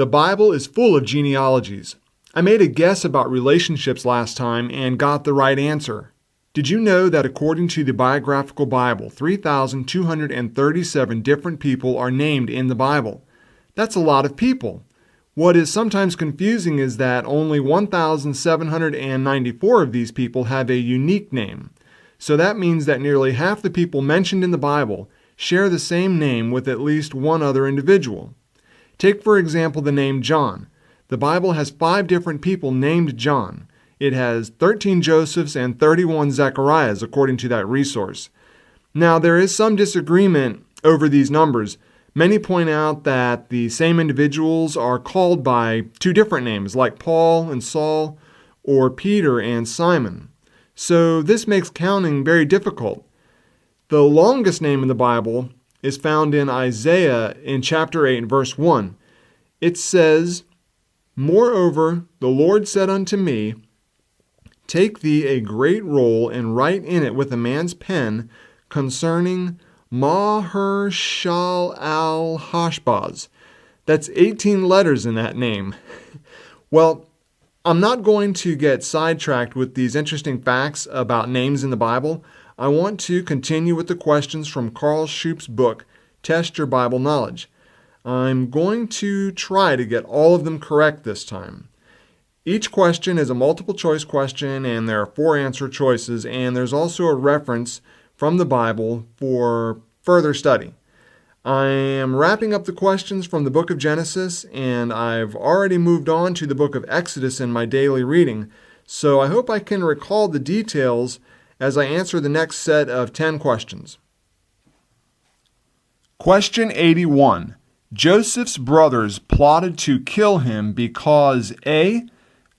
The Bible is full of genealogies. I made a guess about relationships last time and got the right answer. Did you know that according to the Biographical Bible, 3,237 different people are named in the Bible? That's a lot of people. What is sometimes confusing is that only 1,794 of these people have a unique name. So that means that nearly half the people mentioned in the Bible share the same name with at least one other individual. Take, for example, the name John. The Bible has 5 different people named John. It has 13 Josephs and 31 Zechariahs, according to that resource. Now, there is some disagreement over these numbers. Many point out that the same individuals are called by 2 different names, like Paul and Saul, or Peter and Simon. So this makes counting very difficult. The longest name in the Bible is found in Isaiah in chapter 8, verse 1. It says, "Moreover, the Lord said unto me, Take thee a great roll, and write in it with a man's pen concerning Maher-Shalal-Hashbaz." That's 18 letters in that name. Well, I'm not going to get sidetracked with these interesting facts about names in the Bible. I want to continue with the questions from Carl Shoup's book, Test Your Bible Knowledge. I'm going to try to get all of them correct this time. Each question is a multiple choice question, and there are 4 answer choices, and there's also a reference from the Bible for further study. I am wrapping up the questions from the book of Genesis, and I've already moved on to the book of Exodus in my daily reading, so I hope I can recall the details as I answer the next set of 10 questions. Question 81. Joseph's brothers plotted to kill him because A,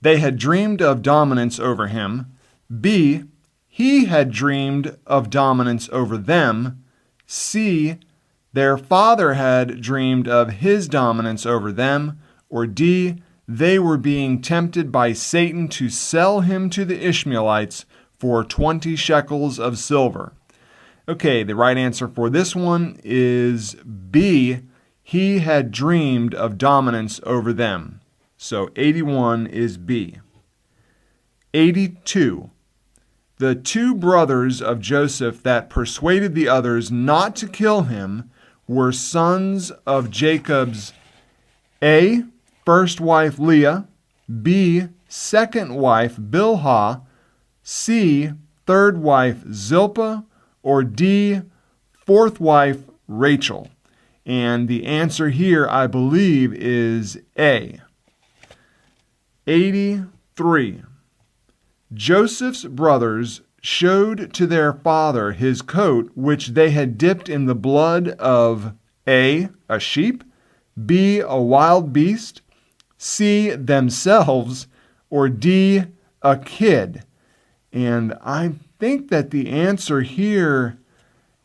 they had dreamed of dominance over him, B, he had dreamed of dominance over them, C, their father had dreamed of his dominance over them, or D, they were being tempted by Satan to sell him to the Ishmaelites for 20 shekels of silver. Okay, the right answer for this one is B, he had dreamed of dominance over them. So 81 is B. 82. The 2 brothers of Joseph that persuaded the others not to kill him were sons of Jacob's A, first wife Leah, B, second wife Bilhah, C, third wife Zilpah, or D, fourth wife Rachel. And the answer here, I believe, is A. 83. Joseph's brothers showed to their father his coat, which they had dipped in the blood of A, a sheep, B, a wild beast, C, themselves, or D, a kid. And I think that the answer here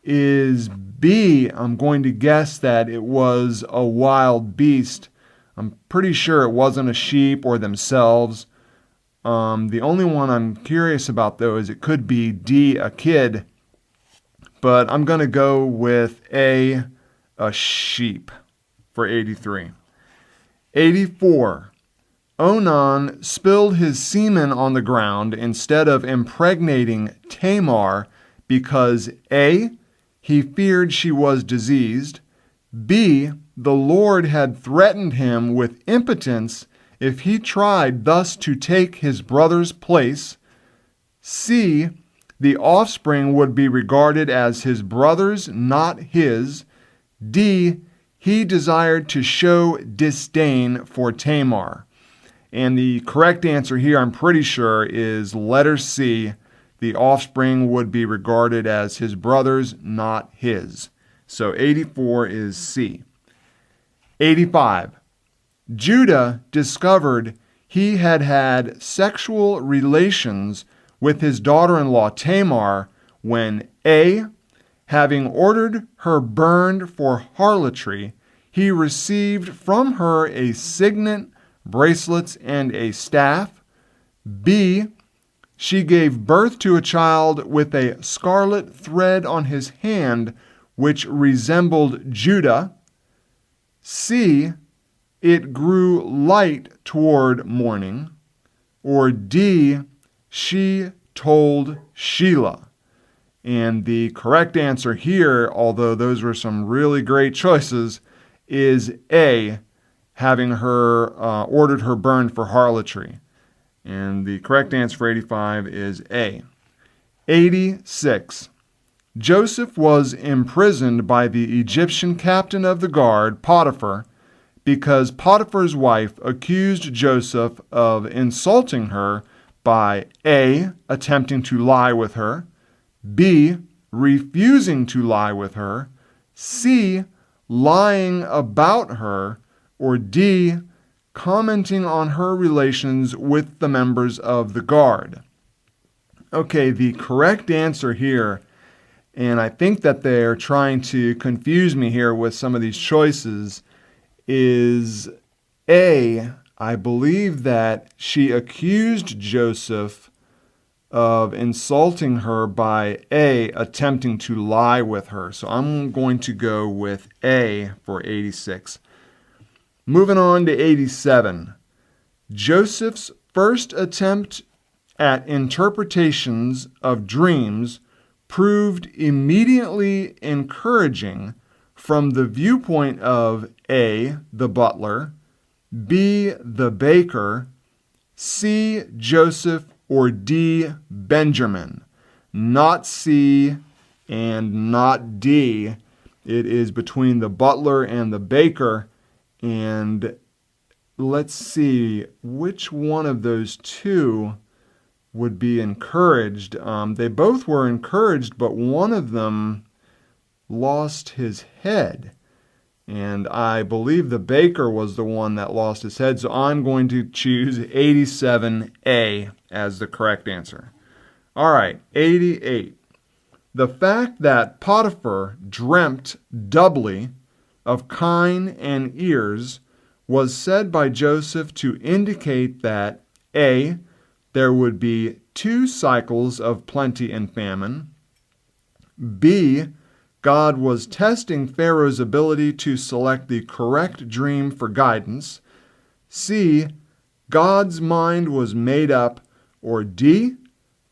is B. I'm going to guess that it was a wild beast. I'm pretty sure it wasn't a sheep or themselves. The only one I'm curious about, though, is it could be D, a kid. But I'm going to go with A sheep for 83. 84. Onan spilled his semen on the ground instead of impregnating Tamar because A, he feared she was diseased, B, the Lord had threatened him with impotence if he tried thus to take his brother's place, C, the offspring would be regarded as his brother's, not his, D, he desired to show disdain for Tamar. And the correct answer here, I'm pretty sure, is letter C. The offspring would be regarded as his brother's, not his. So 84 is C. 85. Judah discovered he had had sexual relations with his daughter-in-law Tamar when A, having ordered her burned for harlotry, he received from her a signet, bracelets, and a staff. B, she gave birth to a child with a scarlet thread on his hand, which resembled Judah. C, it grew light toward morning, or D, she told Sheila. And the correct answer here, although those were some really great choices, is A, having her ordered her burned for harlotry. And the correct answer for 85 is A. 86. Joseph was imprisoned by the Egyptian captain of the guard, Potiphar, because Potiphar's wife accused Joseph of insulting her by A, attempting to lie with her, B, refusing to lie with her, C, lying about her, or D, commenting on her relations with the members of the guard. Okay, the correct answer here, and I think that they're trying to confuse me here with some of these choices, is A. I believe that she accused Joseph of insulting her by A, attempting to lie with her. So I'm going to go with A for 86. Moving on to 87. Joseph's first attempt at interpretations of dreams proved immediately encouraging from the viewpoint of A, the butler, B, the baker, C, Joseph, or D, Benjamin. Not C and not D. It is between the butler and the baker. And let's see which one of those two would be encouraged. They both were encouraged, but one of them lost his head. And I believe the baker was the one that lost his head, so I'm going to choose 87A as the correct answer. All right, 88. The fact that Potiphar dreamt doubly of kine and ears was said by Joseph to indicate that A, there would be 2 cycles of plenty and famine, B, God was testing Pharaoh's ability to select the correct dream for guidance, C, God's mind was made up, or D,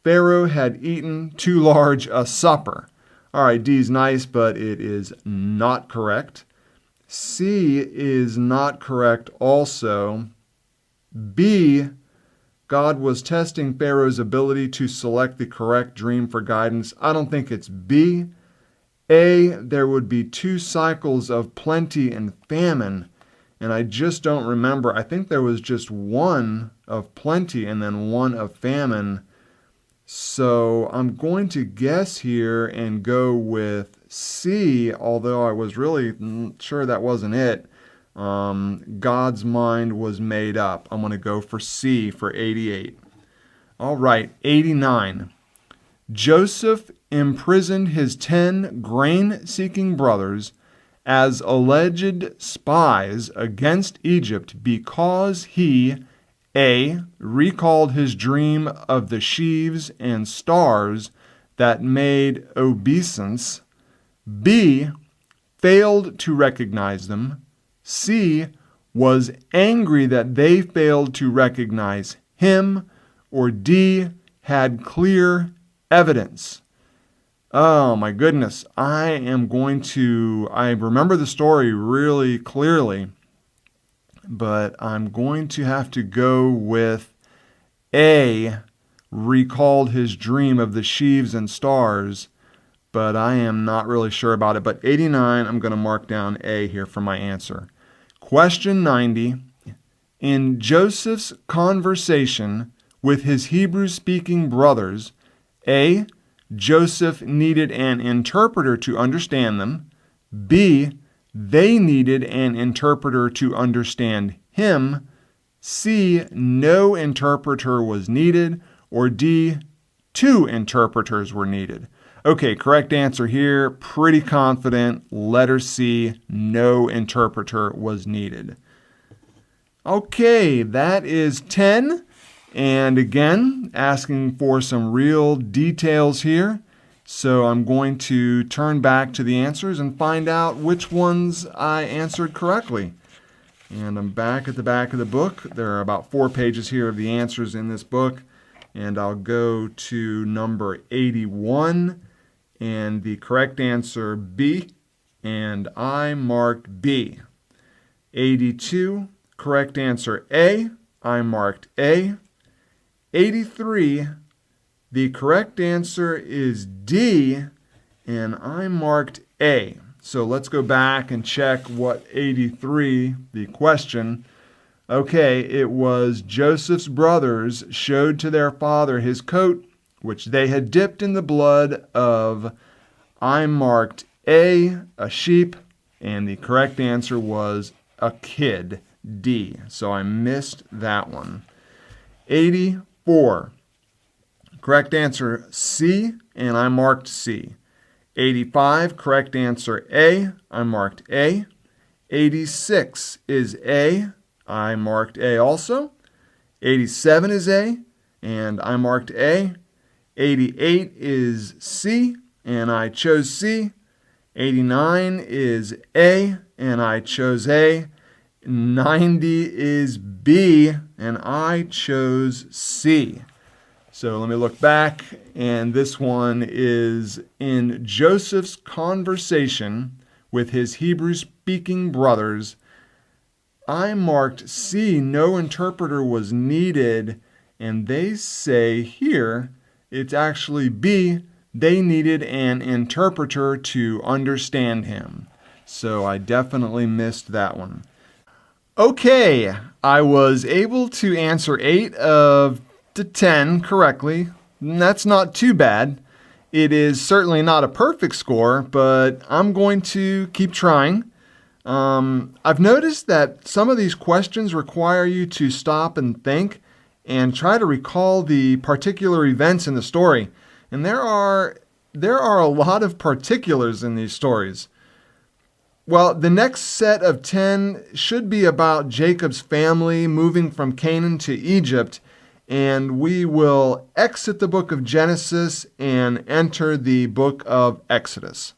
Pharaoh had eaten too large a supper. All right, D is nice, but it is not correct. C is not correct also. B, God was testing Pharaoh's ability to select the correct dream for guidance. I don't think it's B. A, there would be 2 cycles of plenty and famine, and I just don't remember. I think there was just one of plenty and then one of famine. So I'm going to guess here and go with C, although I was really sure that wasn't it. God's mind was made up. I'm going to go for C for 88. All right, 89. Joseph imprisoned his 10 grain-seeking brothers as alleged spies against Egypt because he, A, recalled his dream of the sheaves and stars that made obeisance, B, failed to recognize them, C, was angry that they failed to recognize him, or D, had clear evidence. Oh my goodness, I remember the story really clearly, but I'm going to have to go with A, recalled his dream of the sheaves and stars, but I am not really sure about it. But 89, I'm going to mark down A here for my answer. Question 90. In Joseph's conversation with his Hebrew-speaking brothers, A, Joseph needed an interpreter to understand them. B, they needed an interpreter to understand him. C, no interpreter was needed. Or D, 2 interpreters were needed. Okay, correct answer here, pretty confident. Letter C, no interpreter was needed. Okay, that is 10. And again, asking for some real details here. So I'm going to turn back to the answers and find out which ones I answered correctly. And I'm back at the back of the book. There are about 4 pages here of the answers in this book. And I'll go to number 81, and the correct answer B, and I marked B. 82, correct answer A, I marked A. 83, the correct answer is D, and I marked A. So let's go back and check what 83, the question. Okay, it was Joseph's brothers showed to their father his coat, which they had dipped in the blood of, I marked A, a sheep, and the correct answer was a kid, D. So I missed that one. 84. Correct answer C, and I marked C. 85, correct answer A, I marked A. 86 is A, I marked A also. 87 is A, and I marked A. 88 is C, and I chose C. 89 is A, and I chose A. 90 is B, and I chose C. So let me look back, and this one is in Joseph's conversation with his Hebrew-speaking brothers. I marked C, no interpreter was needed, and they say here it's actually B, they needed an interpreter to understand him. So I definitely missed that one. Okay, I was able to answer 8 of the 10 correctly. That's not too bad. It is certainly not a perfect score, but I'm going to keep trying. I've noticed that some of these questions require you to stop and think and try to recall the particular events in the story. And there are a lot of particulars in these stories. Well, the next set of 10 should be about Jacob's family moving from Canaan to Egypt, and we will exit the book of Genesis and enter the book of Exodus.